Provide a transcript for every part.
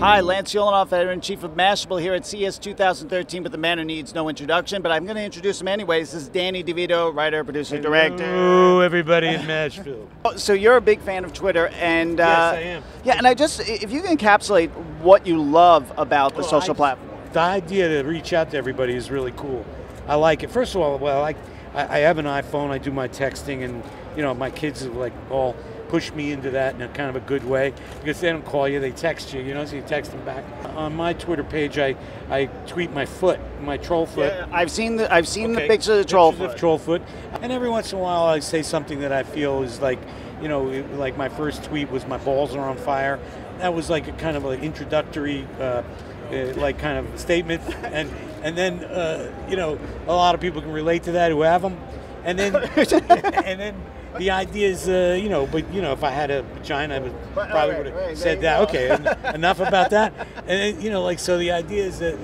Hi, Lance Yolanoff, Editor-in-Chief of Mashable here at CES 2013, but the man who needs no introduction, but I'm going to introduce him anyways. This is Danny DeVito, writer, producer, director. Hello, everybody in Nashville. So you're a big fan of Twitter, and yes, I am. Yeah, and if you can encapsulate what you love about the social platform. The idea to reach out to everybody is really cool. I like it. First of all, well, I have an iPhone. I do my texting, and my kids have like all push me into that in a kind of a good way, because they don't call you, they text you, so you text them back. On my Twitter page, I tweet my foot, my troll foot. Yeah, I've seen the pictures of the troll foot. Of troll foot. And every once in a while I say something that I feel is like, like my first tweet was my balls are on fire. That was like a kind of an introductory like kind of statement, and then a lot of people can relate to that who have them, and then and then the idea is but if I had a vagina, I probably would have said that. Okay, enough about that. And then, so the idea is that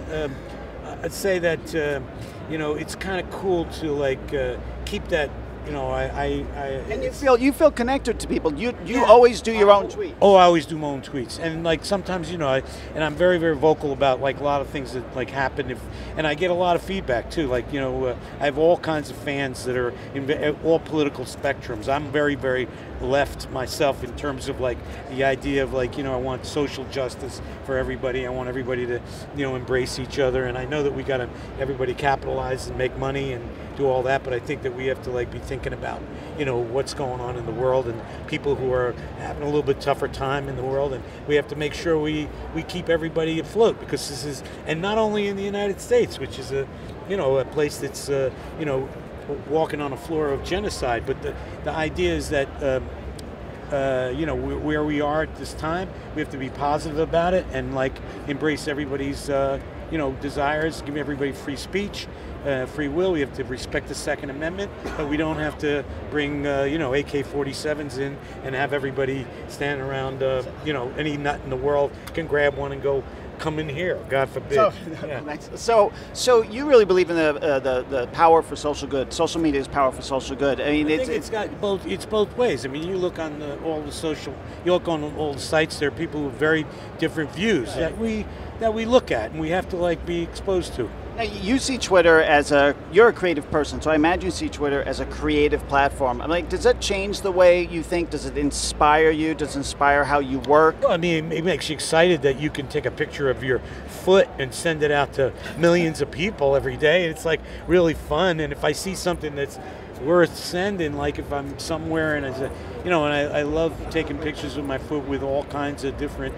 I'd say that it's kind of cool to like keep that. And you feel connected to people. You always do your own tweets. Oh, I always do my own tweets, and like sometimes and I'm very, very vocal about like a lot of things that like happen. And I get a lot of feedback too. Like I have all kinds of fans that are in all political spectrums. I'm very, very left myself in terms of like the idea of like I want social justice for everybody. I want everybody to embrace each other, and I know that we got to everybody capitalize and make money and do all that, but I think that we have to like be thinking about what's going on in the world and people who are having a little bit tougher time in the world, and we have to make sure we keep everybody afloat, because this is, and not only in the United States, which is a place that's walking on a floor of genocide, but the idea is that where we are at this time, we have to be positive about it and like embrace everybody's desires, give everybody free speech, free will. We have to respect the Second Amendment, but we don't have to bring AK-47s in and have everybody stand around. Any nut in the world can grab one and go, come in here, God forbid. So you really believe in the power for social good. Social media is power for social good. I mean, it's got both. It's both ways. I mean, you look on all the sites. There are people with very different views that we look at, and we have to like be exposed to. Now, you see Twitter as you're a creative person, so I imagine you see Twitter as a creative platform. I'm like, does that change the way you think? Does it inspire you? Does it inspire how you work? Well, I mean, it makes you excited that you can take a picture of your foot and send it out to millions of people every day. It's like really fun, and if I see something that's worth sending, like if I'm somewhere and I love taking pictures with my foot with all kinds of different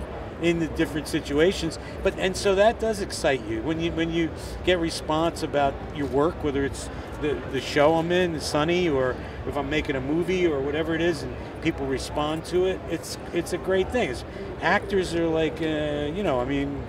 situations, and so that does excite you when you get response about your work, whether it's the show I'm in, Sunny, or if I'm making a movie or whatever it is, and people respond to it. It's a great thing. Actors are like I mean,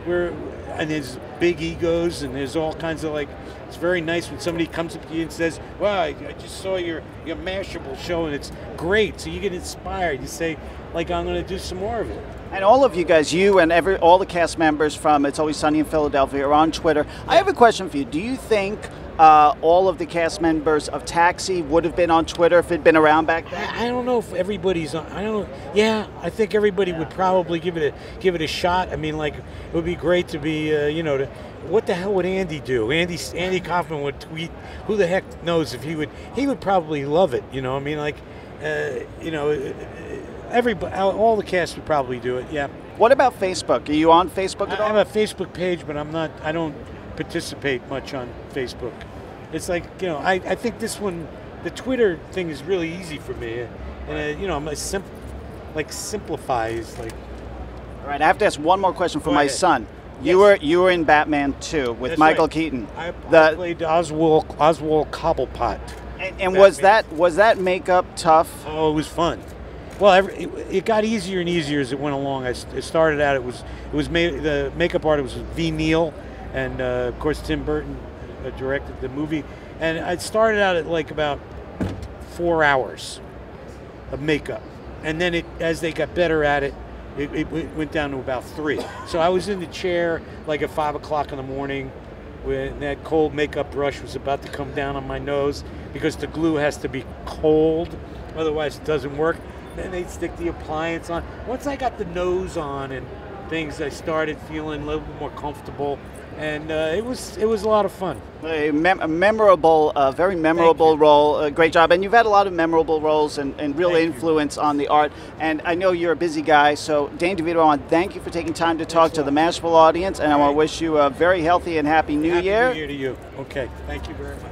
and there's big egos, and there's all kinds of like. It's very nice when somebody comes up to you and says, "Well, I just saw your Mashable show and it's great." So you get inspired. You say, like, I'm going to do some more of it. And all of you guys, you and all the cast members from It's Always Sunny in Philadelphia are on Twitter. Yeah. I have a question for you. Do you think all of the cast members of Taxi would have been on Twitter if it'd been around back then? I don't know if everybody's on. I don't know. Yeah, I think everybody would probably give it a shot. I mean, like, it would be great to be, what the hell would Andy do? Andy Kaufman would tweet. Who the heck knows if he would? He would probably love it. I mean, like, everybody, all the cast would probably do it. Yeah. What about Facebook? Are you on Facebook at all? I have a Facebook page, but I'm not. I don't participate much on Facebook. It's like I think this one, the Twitter thing is really easy for me, and I'm simplifies like. All right, I have to ask one more question for my son. Yes. You were in Batman 2 with Michael Keaton. I played Oswald Cobblepot. And was that makeup tough? Oh, it was fun. Well, it got easier and easier as it went along. It started out. It was made. The makeup artist was V. Neal, and of course Tim Burton directed the movie. And I started out at like about 4 hours of makeup, and then as they got better at it, it went down to about 3. So I was in the chair like at 5 o'clock in the morning when that cold makeup brush was about to come down on my nose, because the glue has to be cold, otherwise it doesn't work. Then they'd stick the appliance on. Once I got the nose on and things, I started feeling a little bit more comfortable, and it was a lot of fun. A memorable, very memorable role. Great job. And you've had a lot of memorable roles and real influence on the art. And I know you're a busy guy, so Dane DeVito, I want to thank you for taking time to talk to the Mashable audience, and I want to wish you a very healthy and happy New Year. Happy New Year to you. Okay, thank you very much.